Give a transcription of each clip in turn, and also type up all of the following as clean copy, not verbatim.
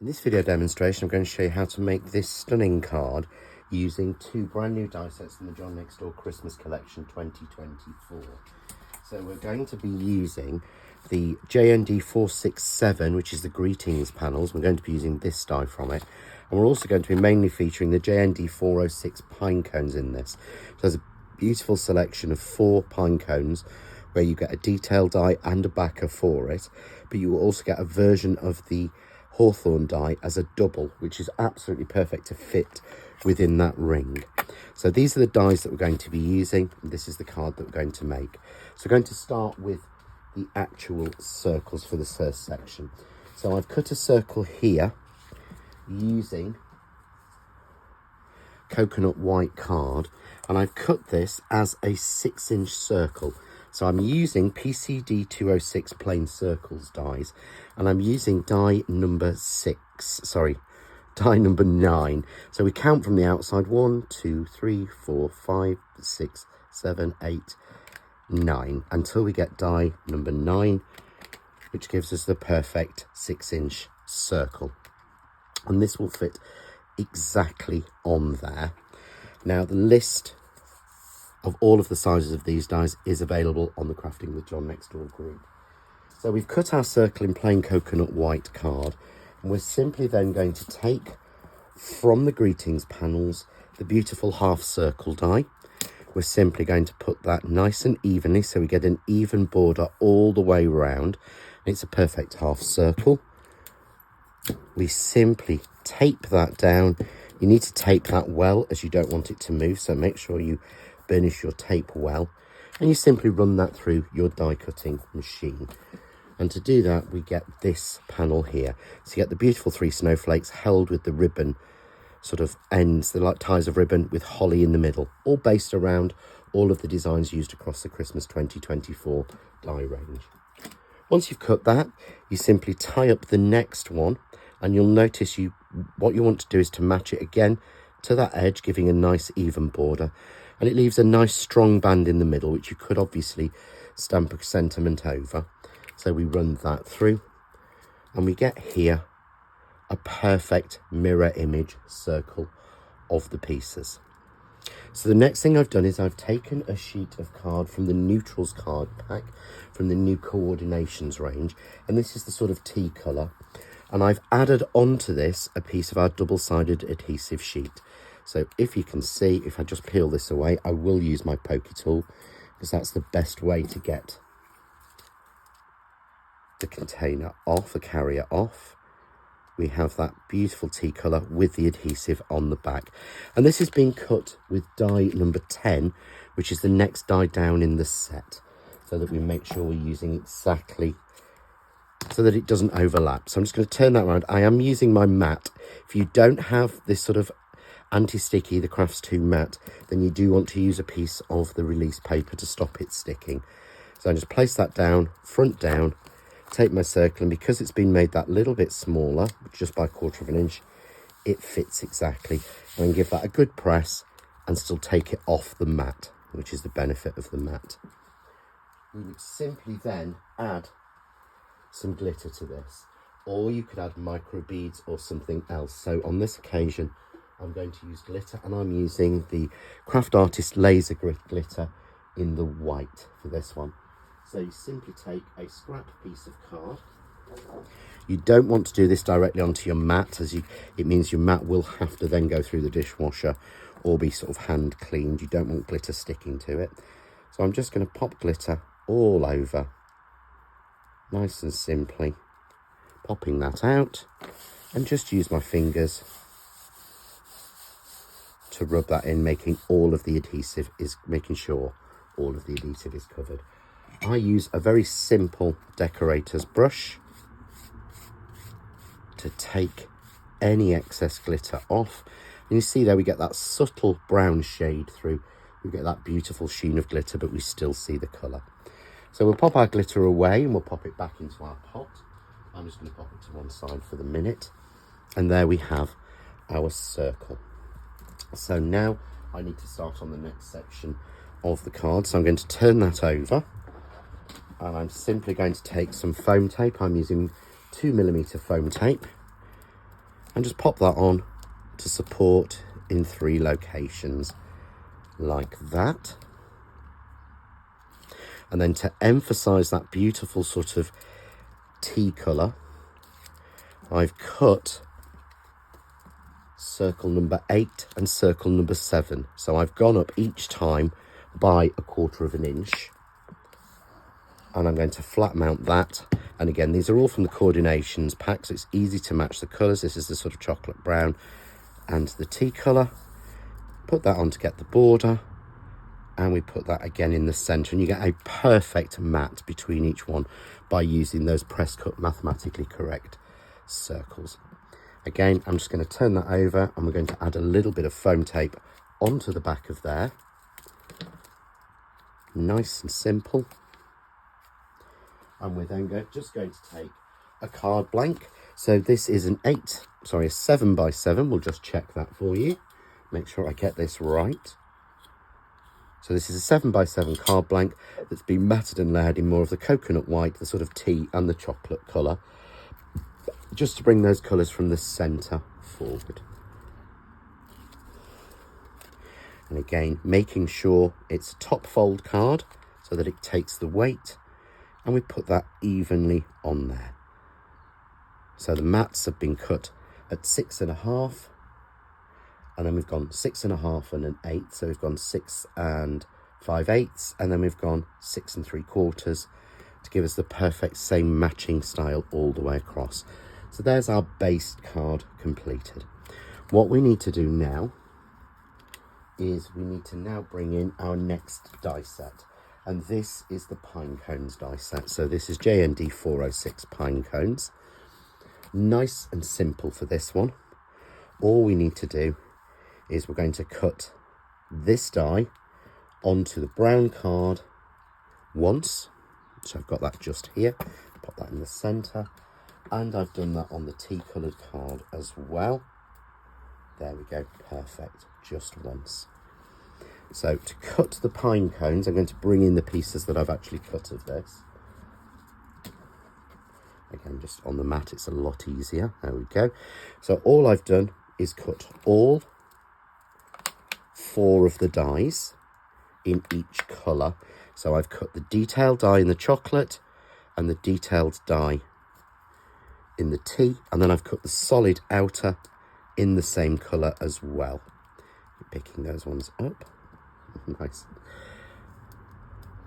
In this video demonstration, I'm going to show you how to make this stunning card using two brand new die sets from the John Next Door Christmas Collection 2024. So we're going to be using the JND467, which is the greetings panels. We're going to be using this die from it. And we're also going to be mainly featuring the JND406 Pinecones in this. So there's a beautiful selection of 4 Pinecones where you get a detail die and a backer for it. But you will also get a version of the Hawthorn die as a double, which is absolutely perfect to fit within that ring. So these are the dies that we're going to be using, and this is the card that we're going to make. So we're going to start with the actual circles for the first section. So I've cut a circle here using coconut white card, and I've cut this as a 6-inch circle. So I'm using PCD206 plain circles dies, and I'm using die number 9. So we count from the outside: 1, 2, 3, 4, 5, 6, 7, 8, 9, until we get die number 9, which gives us the perfect 6-inch circle. And this will fit exactly on there. Now the list of all of the sizes of these dies is available on the Crafting with John Next Door group. So we've cut our circle in plain coconut white card, and we're simply then going to take from the greetings panels the beautiful half circle die. We're simply going to put that nice and evenly so we get an even border all the way round. It's a perfect half circle. We simply tape that down. You need to tape that well, as you don't want it to move, so make sure you burnish your tape well, and you simply run that through your die cutting machine. And to do that, we get this panel here. So you get the beautiful 3 snowflakes held with the ribbon sort of ends, the like ties of ribbon with holly in the middle, all based around all of the designs used across the Christmas 2024 die range. Once you've cut that, you simply tie up the next one, and you'll notice what you want to do is to match it again to that edge, giving a nice even border. And it leaves a nice strong band in the middle, which you could obviously stamp a sentiment over. So we run that through, and we get here a perfect mirror image circle of the pieces. So the next thing I've done is I've taken a sheet of card from the Neutrals card pack from the new Coordinations range, and this is the sort of tea colour, and I've added onto this a piece of our double-sided adhesive sheet. So if you can see, if I just peel this away, I will use my pokey tool, because that's the best way to get the container off, the carrier off. We have that beautiful tea colour with the adhesive on the back. And this is being cut with die number 10, which is the next die down in the set, so that we make sure we're using exactly, so that it doesn't overlap. So I'm just going to turn that around. I am using my mat. If you don't have this sort of anti-sticky, the Crafts 2 mat, then you do want to use a piece of the release paper to stop it sticking. So I just place that down, front down, take my circle, and because it's been made that little bit smaller, just by 1/4 of an inch, it fits exactly. And give that a good press and still take it off the mat, which is the benefit of the mat. We would simply then add some glitter to this, or you could add micro beads or something else. So on this occasion, I'm going to use glitter, and I'm using the Craft Artist Laser Glitter in the white for this one. So you simply take a scrap piece of card. You don't want to do this directly onto your mat, as it means your mat will have to then go through the dishwasher or be sort of hand cleaned. You don't want glitter sticking to it. So I'm just going to pop glitter all over, nice and simply, popping that out, and just use my fingers to rub that in, making sure all of the adhesive is covered. I use a very simple decorator's brush to take any excess glitter off. And you see there we get that subtle brown shade through. We get that beautiful sheen of glitter, but we still see the colour. So we'll pop our glitter away and we'll pop it back into our pot. I'm just going to pop it to one side for the minute. And there we have our circle. So now I need to start on the next section of the card. So I'm going to turn that over, and I'm simply going to take some foam tape. I'm using 2mm foam tape, and just pop that on to support in 3 locations like that. And then to emphasize that beautiful sort of tea colour, I've cut circle number 8 and circle number 7. So I've gone up each time by 1/4 of an inch. And I'm going to flat mount that. And again, these are all from the Coordinations pack, so it's easy to match the colours. This is the sort of chocolate brown and the tea colour. Put that on to get the border. And we put that again in the centre. And you get a perfect mat between each one by using those press cut mathematically correct circles. Again, I'm just going to turn that over and we're going to add a little bit of foam tape onto the back of there. Nice and simple. And we're then just going to take a card blank. So this is a 7 by 7. We'll just check that for you. Make sure I get this right. So this is a 7 by 7 card blank that's been matted and layered in more of the coconut white, the sort of tea and the chocolate colour, just to bring those colours from the centre forward. And again, making sure it's a top fold card so that it takes the weight, and we put that evenly on there. So the mats have been cut at 6.5, and then we've gone 6.5 and an 8, so we've gone 6 and 5/8, and then we've gone 6 3/4 to give us the perfect same matching style all the way across. So there's our base card completed. What we need to do now is we need to now bring in our next die set, and this is the Pinecones die set. So this is JND406 Pinecones. Nice and simple for this one. All we need to do is we're going to cut this die onto the brown card once. So I've got that just here. Pop that in the centre. And I've done that on the tea coloured card as well. There we go. Perfect. Just once. So to cut the pine cones, I'm going to bring in the pieces that I've actually cut of this. Again, just on the mat, it's a lot easier. There we go. So all I've done is cut all 4 of the dies in each colour. So I've cut the detailed die in the chocolate and the detailed die in the tea, and then I've cut the solid outer in the same colour as well. Picking those ones up. Nice.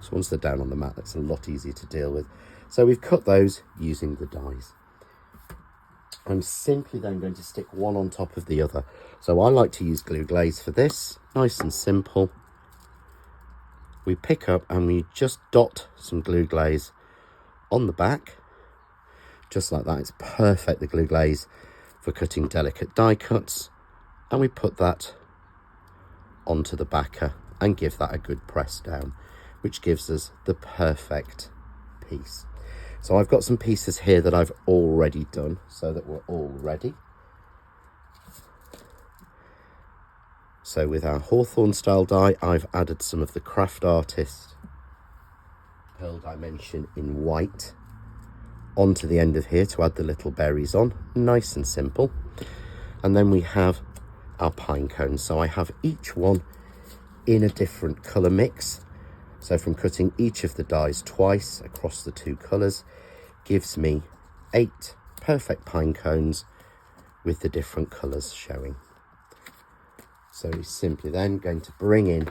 So once they're down on the mat, that's a lot easier to deal with. So we've cut those using the dies. I'm simply then going to stick one on top of the other. So I like to use glue glaze for this. Nice and simple. We pick up and we just dot some glue glaze on the back. Just like that. It's perfect, the glue glaze, for cutting delicate die cuts. And we put that onto the backer and give that a good press down, which gives us the perfect piece. So I've got some pieces here that I've already done so that we're all ready. So with our Hawthorne style die, I've added some of the Craft Artist Pearl Dimension in white onto the end of here to add the little berries on. Nice and simple. And then we have our pine cones. So I have each one in a different colour mix. So from cutting each of the dies twice across the 2 colours gives me 8 perfect pine cones with the different colours showing. So we're simply then going to bring in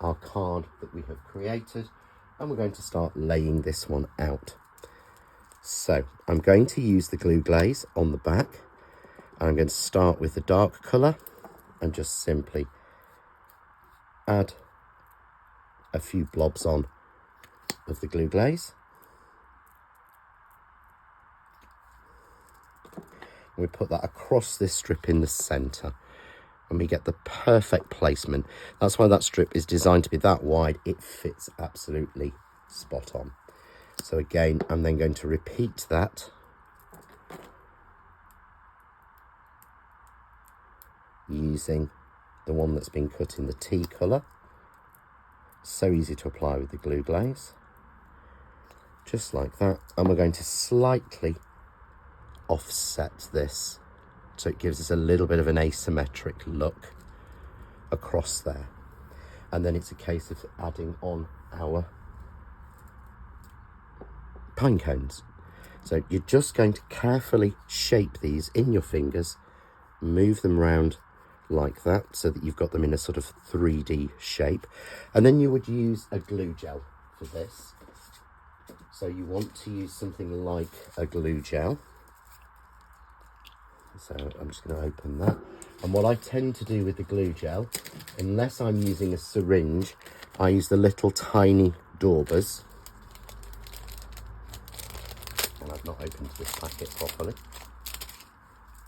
our card that we have created, and we're going to start laying this one out. So I'm going to use the glue glaze on the back. I'm going to start with the dark colour and just simply add a few blobs on of the glue glaze. We put that across this strip in the centre and we get the perfect placement. That's why that strip is designed to be that wide. It fits absolutely spot on. So again, I'm then going to repeat that using the one that's been cut in the tea colour. So easy to apply with the glue glaze. Just like that. And we're going to slightly offset this so it gives us a little bit of an asymmetric look across there. And then it's a case of adding on our pine cones. So you're just going to carefully shape these in your fingers, move them round like that so that you've got them in a sort of 3D shape. And then you would use a glue gel for this. So you want to use something like a glue gel. So I'm just going to open that. And what I tend to do with the glue gel, unless I'm using a syringe, I use the little tiny daubers. And I've not opened this packet properly,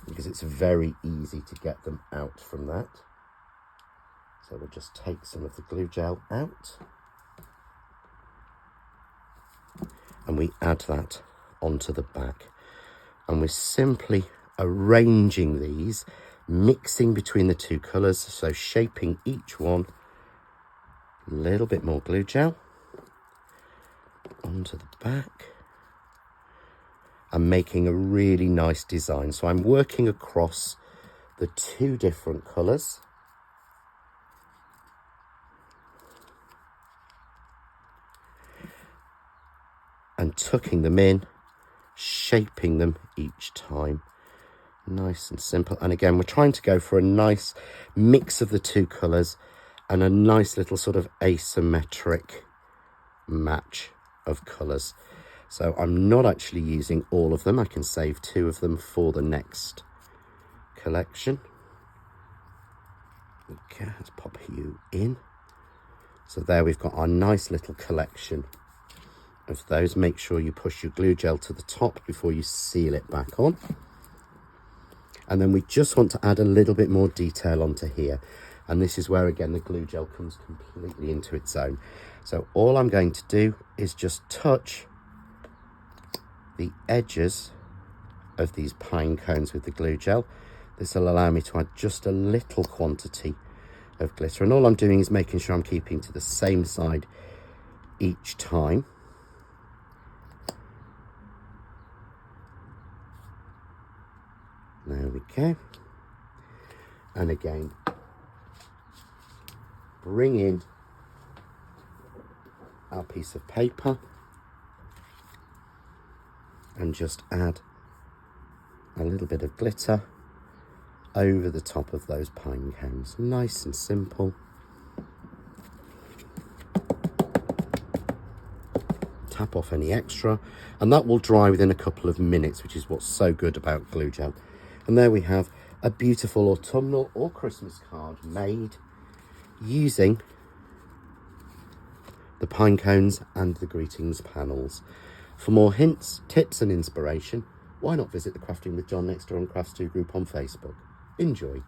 because it's very easy to get them out from that. So we'll just take some of the glue gel out. And we add that onto the back. And we're simply arranging these, mixing between the two colours, so shaping each one. A little bit more glue gel onto the back. And making a really nice design. So I'm working across the two different colours. And tucking them in, shaping them each time. Nice and simple. And again, we're trying to go for a nice mix of the two colours and a nice little sort of asymmetric match of colours. So I'm not actually using all of them. I can save 2 of them for the next collection. Okay, let's pop you in. So there we've got our nice little collection of those. Make sure you push your glue gel to the top before you seal it back on. And then we just want to add a little bit more detail onto here. And this is where, again, the glue gel comes completely into its own. So all I'm going to do is just touch the edges of these pine cones with the glue gel. This will allow me to add just a little quantity of glitter. And all I'm doing is making sure I'm keeping to the same side each time. There we go. And again, bring in our piece of paper and just add a little bit of glitter over the top of those pine cones. Nice and simple. Tap off any extra, and that will dry within a couple of minutes, which is what's so good about glue gel. And there we have a beautiful autumnal or Christmas card made using the pine cones and the greetings panels. For more hints, tips and inspiration, why not visit the Crafting with John next door on Crafts2 group on Facebook. Enjoy.